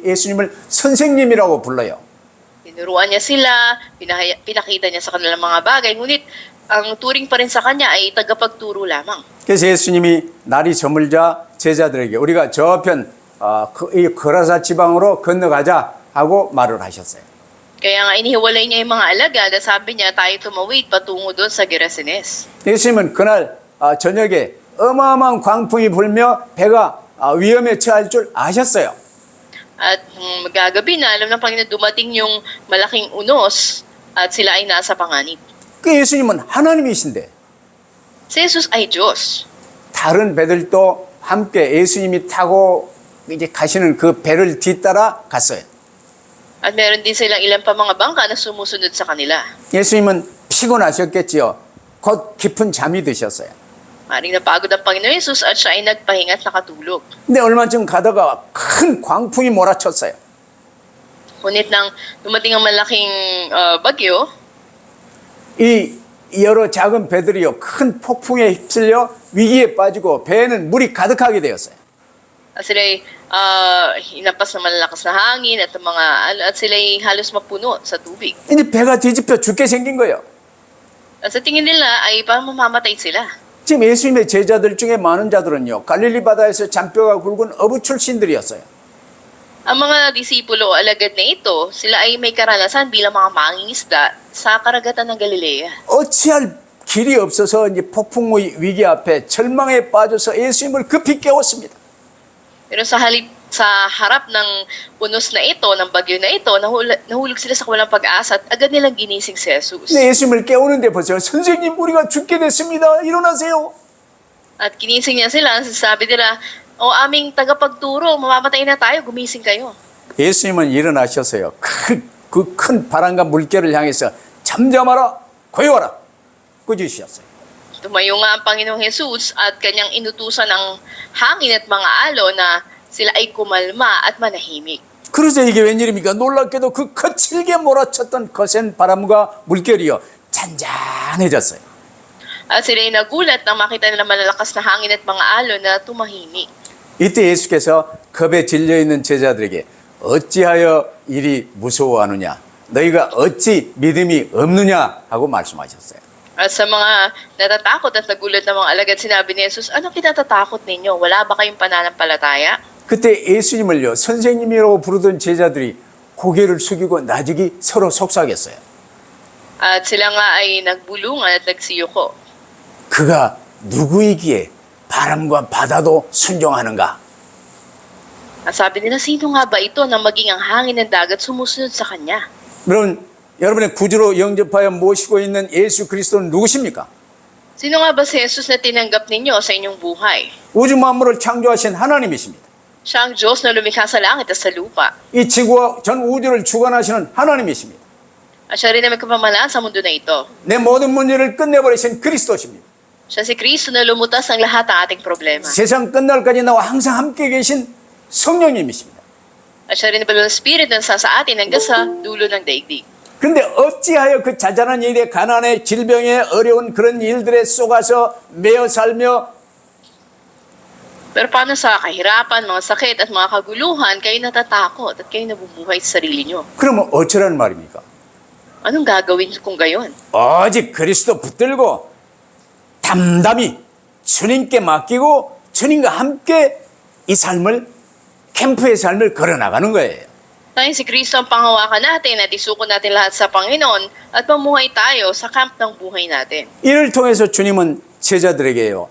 예수님을 선생님이라고 불러요. Tinuruan niya sila, pinakita niya sa kanilang mga bagay, ngunit ang turing pa rin sa Kanya ay tagapagturo lamang. 그래서 예수님이 날이 저물자 제자들에게 우리가 저편 이 거라사 지방으로 건너가자 하고 말을 하셨어요. Kaya nga inihiwalay niya yung mga alagad at sabi niya tayo tumawid patungo doon sa Gerasenes. 예수님은 그날 저녁에 어마어마한 광풍이 불며 배가 위험에 처할 줄 아셨어요. At magagabi na, alam ng Panginoon dumating yung malaking unos at sila ay nasa panganib. 그 예수님은 하나님이신데 Si Jesus ay Diyos. 다른 배들도 함께 예수님이 타고 이제 가시는 그 배를 뒤따라 갔어요. At meron din silang ilang pa mga bangka na sumusunod sa kanila. 예수님은 피곤하셨겠지요. 곧 깊은 잠이 드셨어요. Maring napagod ang Panginoon Jesus at siya ay nagpahinga at nakatulog. 근데 얼마쯤 가다가 큰 광풍이 몰아쳤어요. Ngunit nang dumating ang malaking bagyo, 이 여러 작은 배들이요 큰 폭풍에 휩쓸려 위기에 빠지고 배에는 물이 가득하게 되었어요. at sila ay inampas ng malalakas na hangin at sila ay halos mapuno sa tubig. 이제 배가 뒤집혀 죽게 생긴 거예요. At sa tingin nila ay parang mamamatay sila. 지금 예수님의 제자들 중에 많은 자들은요 갈릴리 바다에서 잔뼈가 굵은 어부 출신들이었어요. Ang mga disipulo o alagad na ito, sila ay may karanasan bilang mga mangingisda sa karagatan ng Galilea. 어찌할 길이 없어서 이제 폭풍의 위기 앞에 절망에 빠져서 예수님을 급히 깨웠습니다. Pero sa halip sa harap ng unos na ito, ng bagyo na ito, nahulog sila sa walang pag-asa at agad nilang ginising si Jesus. 근데 예수님을 깨우는데 보세요. 선생님, 우리가 죽게 됐습니다. 일어나세요. At kinising niya sila, sabi nila, o aming tagapagturo, mamamatay na tayo, gumising kayo. 예수님은 일어나셨어요. 그 큰 바람과 물결을 향해서 잠잠하라, 고요하라, 꾸짖으셨어요. Tumayo nga ang Panginoong Jesus at kanyang inutusan ng hangin at mga alon na sila ay kumalma at manahimik. 그러자 이게 웬일입니까? 놀랍게도 그 거칠게 몰아쳤던 거센 바람과 물결이요, 잔잔해졌어요. At sila ay nagulat nang makita nila malalakas na hangin at mga alon na tumahimik. 이때 예수께서 겁에 질려있는 제자들에게 어찌하여 이리 무서워하느냐, 너희가 어찌 믿음이 없느냐 하고 말씀하셨어요. At sa mga natatakot at nagulat na mga alagad, sinabi ni Jesus, ano kinatatakot ninyo? Wala ba kayong pananampalataya? 그때 예수님을요, 선생님이라고 부르던 제자들이 고개를 숙이고 나직이 서로 속삭였어요. At sila nga ay nagbulungan at nagsiyuko. 그가 누구이기에 바람과 바다도 순종하는가? At sabi nila, sino nga ba ito na maging ang hangin ng dagat sumusunod sa kanya? 여러분의 구주로 영접하여 모시고 있는 예수 그리스도는 누구십니까? Sino nga ba si Jesus na tinanggap ninyo sa inyong buhay? 우주 만물을 창조하신 하나님이십니다. Siya ang Diyos na lumikha sa langit at sa lupa. 이 지구와 전 우주를 주관하시는 하나님이십니다. At siya rin ang may kapamalaan sa mundo na ito. 내 모든 문제를 끝내버리신 그리스도십니다. Siya si Kristo na lumutas ng lahat ng ating problema. 세상 끝날까지 나와 항상 함께 계신 성령님이십니다. At siya rin ang Banal na Espiritu na sa atin hanggang sa dulo ng daigdig. 그런데 어찌하여 그 자잘한 일에, 가난에, 질병에, 어려운 그런 일들에 속아서 매여 살며 Pero paano sa kahirapan, mga sakit at mga kaguluhan, kayo natatakot at kayo nabubuhay sa sarili nyo? 그러면 어쩌라는 말입니까? Anong gagawin kung gayon? 오직 그리스도 붙들고 담담히 주님께 맡기고 주님과 함께 이 삶을, 캠프의 삶을 걸어나가는 거예요. Tayo si Kristo ang panghawakan natin at isuko natin lahat sa Panginoon at mamuhay tayo sa camp ng buhay natin. 이를 통해서 주님은 제자들에게요,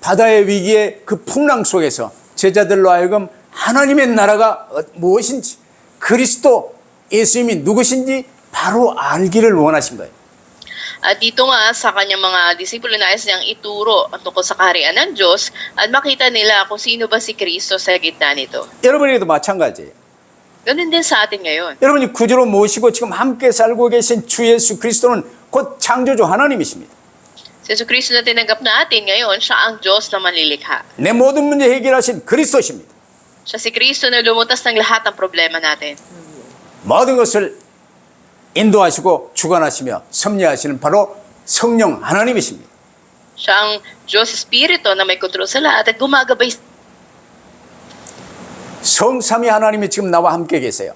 바다의 위기의 그 풍랑 속에서 제자들로 하여금 하나님의 나라가 무엇인지, 그리스도 예수님이 누구신지 바로 알기를 원하신 거예요. At dito nga sa kanyang mga disipulo nais niyang ituro ang tungkol sa kaharian ng Diyos at makita nila kung sino ba si Kristo sa gitna nito. 여러분에게도 마찬가지예요. Ganun din sa atin ngayon. 여러분이 구주로 모시고 지금 함께 살고 계신 주 예수 그리스도는 곧 창조주 하나님이십니다. Si Yesu Kristo na tinanggap natin ngayon, siya ang Diyos na manlilikha. 내 모든 문제 해결하신 그리스도십니다. Siya si Kristo na lumutas ng lahat ng problema natin. 모든 것을 인도하시고 주관하시며 섭리하시는 바로 성령 하나님이십니다. Siya ang Diyos Espiritu na may kontrol sa lahat at gumagabay. 성삼위 하나님이 지금 나와 함께 계세요.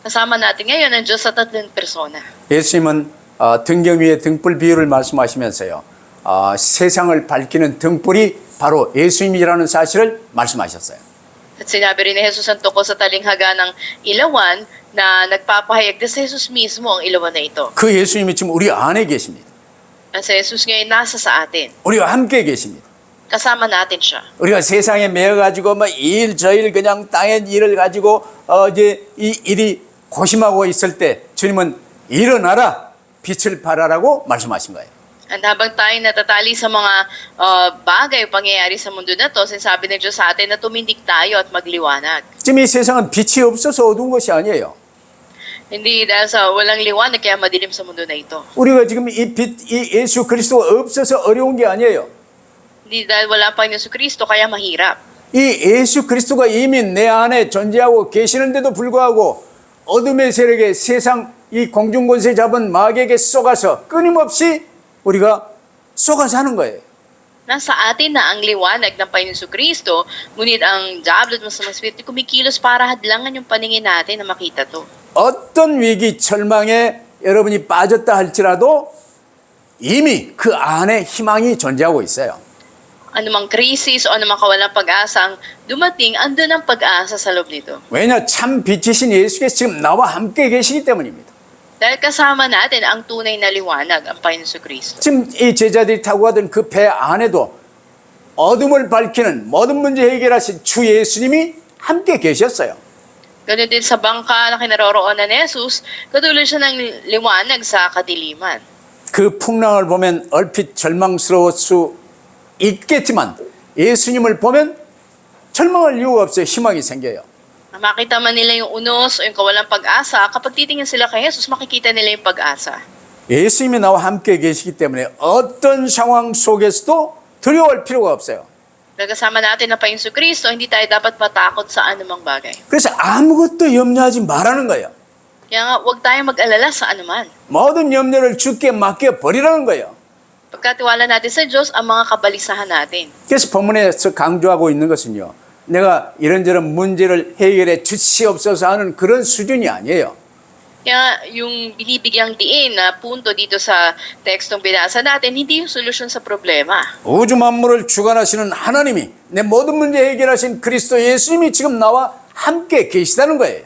Kasama natin ngayon ang Diyos sa tatlong persona. 예수님은 등경 위에 등불 비유를 말씀하시면서요, 세상을 밝히는 등불이 바로 예수님이라는 사실을 말씀하셨어요. At sinabi rin ni Jesus ang tungkol sa talinghaga ng ilawan na nagpapahayag na si Jesus mismo ang ilawan na ito. 그 예수님이 지금 우리 안에 계십니다. At si Jesus ngayon nasa sa atin. 우리와 함께 계십니다. Kasama natin siya. 우리가 세상에 매여가지고 뭐 일 저일 그냥 땅의 일을 가지고 이제 이 일이 고심하고 있을 때 주님은 일어나라, 빛을 발하라고 말씀하신 거예요. At habang tayo natatali sa mga bagay o pangyayari sa mundo na to, sinasabi ng Diyos sa atin na tumindig tayo at magliwanag. 지금 이 세상은 빛이 없어서 어두운 것이 아니에요. Hindi dahil sa walang liwanag kaya madilim sa mundo na ito. 우리가 지금 이 빛, 이 예수 그리스도가 없어서 어려운 게 아니에요. Hindi dahil wala pa Yesu Kristo kaya mahirap. 이 예수 그리스도가 이미 내 안에 존재하고 계시는데도 불구하고 어둠의 세력에 세상 이 공중권세 잡은 마귀에게 쏘가서 끊임없이 우리가 쏘가서 하는 거예요. Nasa atin na ang liwanag ng Panginoon Yesu Kristo, ngunit ang diablo at masamang espiritu kumikilos para hadlangan yung paningin natin na makita to. 어떤 위기, 절망에 여러분이 빠졌다 할지라도 이미 그 안에 희망이 존재하고 있어요. Anumang krisis o anumang kawalang pag-asa ang dumating, andun ang pag-asa sa loob nito. 왜냐? 참 빛이신 예수께서 지금 나와 함께 계시기 때문입니다. Dahil kasama natin ang tunay na liwanag, ang Panginoon Yesu Kristo. 지금 이 제자들이 타고 가던 그 배 안에도 어둠을 밝히는 모든 문제 해결하신 주 예수님이 함께 계셨어요. Ganun din sa bangka na kinaroroonan ni Jesus, katulad siya ng liwanag sa kadiliman. 그 풍랑을 보면 얼핏 절망스러울 수 있겠지만 예수님을 보면 절망할 이유가 없어요. 희망이 생겨요. Makita man nila yung unos o yung kawalang pag-asa, kapag titingin sila kay Jesus, makikita nila yung pag-asa. 예수님이 나와 함께 계시기 때문에 어떤 상황 속에서도 두려워할 필요가 없어요. Nagkasama natin na pa yung Kristo, hindi tayo dapat matakot sa anumang bagay. 그래서 아무것도 염려하지 말라는 거예요. Kaya nga, huwag tayong mag-alala sa anuman. 모든 염려를 주께 맡겨 버리라는 거예요. Pagkatiwala natin sa Diyos ang mga kabalisahan natin. 그래서 본문에서 강조하고 있는 것은요. 내가 이런저런 문제를 해결해 주시옵소서 하는 그런 수준이 아니에요. Kaya yung binibigyang diin na punto dito sa tekstong binasa natin, hindi yung solusyon sa problema. 우주 만물을 주관하시는 하나님이 내 모든 문제 해결하신 그리스도 예수님이 지금 나와 함께 계시다는 거예요.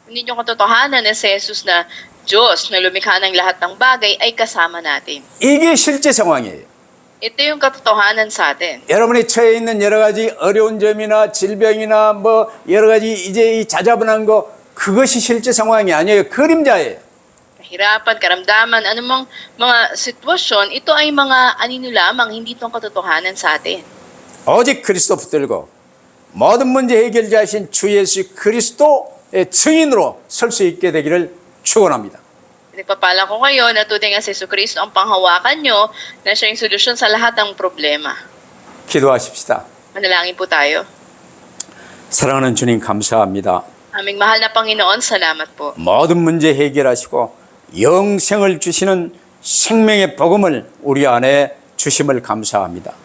Hindi yung katotohanan na si Jesus na Diyos na lumikha ng lahat ng bagay ay kasama natin. 이게 실제 상황이에요. Ito yung katotohanan sa atin. 여러분이 처해 있는 여러 가지 어려운 점이나 질병이나 뭐 여러 가지 이제 이 자자분한 거 그것이 실제 상황이 아니에요. 그림자예요. Kahirapan, karamdaman, anumang mga sitwasyon, ito ay mga anino lamang, hindi itong katotohanan sa atin. 오직 그리스도 붙들고 모든 문제 해결자이신 주 예수 그리스도의 증인으로 설 수 있게 되기를 축원합니다. Nagpapala ko kayo na tunay nga si Jesucristo ang panghawakan nyo na siya yung solusyon sa lahat ng problema. 기도하십시다. Manalangin po tayo. 사랑하는 주님 감사합니다. Aming mahal na Panginoon, salamat po. 모든 문제 해결하시고 영생을 주시는 생명의 복음을 우리 안에 주심을 감사합니다.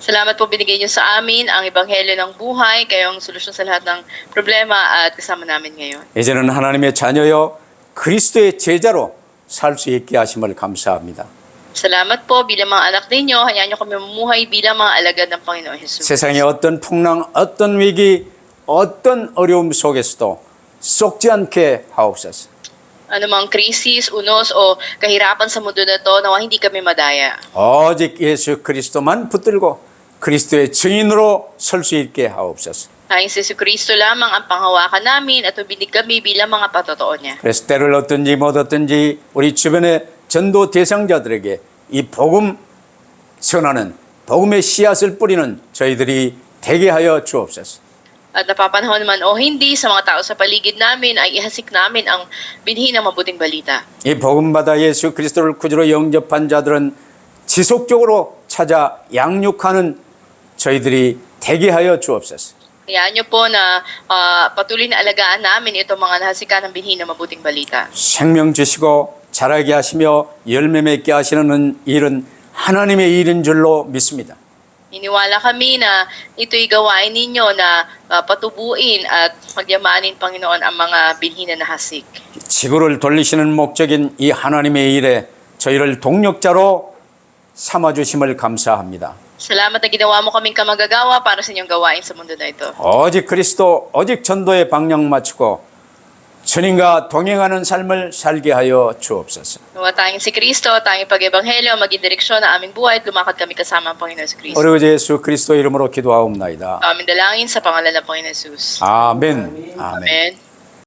Salamat po binigay niyo sa amin ang ebanghelyo ng buhay, kayo ang solusyon sa lahat ng problema at kasama namin ngayon. 이제는 하나님의 자녀여 그리스도의 제자로 살 수 있게 하심을 감사합니다. Salamat po bilang mga anak ninyo, hayaan niyo kami mamuhay bilang mga alagad ng Panginoon Jesus. 세상의 어떤 풍랑, 어떤 위기, 어떤 어려움 속에서도 썩지 않게 하옵소서. Anumang krisis, unos o kahirapan sa mundo na to, nawa hindi kami madaya. 오직 예수 그리스도만 붙들고 그리스도의 증인으로 설 수 있게 하옵소서. Tanging si Jesucristo lamang ang panghawakan namin at ubinig kami bilang mga patotoo niya. 그래서 때를 얻든지 못 얻든지 우리 주변의 전도 대상자들에게 이 복음 전하는 복음의 씨앗을 뿌리는 저희들이 되게 하여 주옵소서. At napapanahon man o hindi, sa mga tao sa paligid namin ay ihasik namin ang binhi ng mabuting balita. 이 복음받아 예수 그리스도를 구주로 영접한 자들은 지속적으로 찾아 양육하는 저희들이 되게 하여 주옵소서. Hayaan niyo po na patuloy na alagaan namin itong mga nahasikan ng binhi ng mabuting balita. 생명 주시고 자라게 하시며 열매 맺게 하시는 일은 하나님의 일인 줄로 믿습니다. Iniwala kami na ito'y gawain ninyo na patubuin at pagyamanin, Panginoon, ang mga binhi na nahasik. 지구를 돌리시는 목적인 이 하나님의 일에 저희를 동력자로 삼아주심을 감사합니다. Salamat na ginawa mo kaming kamagagawa para sa inyong gawain sa mundo na ito. 오직 그리스도, 오직 전도에 방향 맞추고 주님과 동행하는 삶을 살게 하여 주옵소서. Nawa tayong si Kristo, tayong pag-ebanghelyo, maging direksyon na aming buhay at lumakad kami kasama ang Panginoon si Kristo. 우리 주 예수 그리스도 이름으로 기도하옵나이다. Aming dalangin sa pangalan ng Panginoon Jesus. 아멘. 아멘. Amen.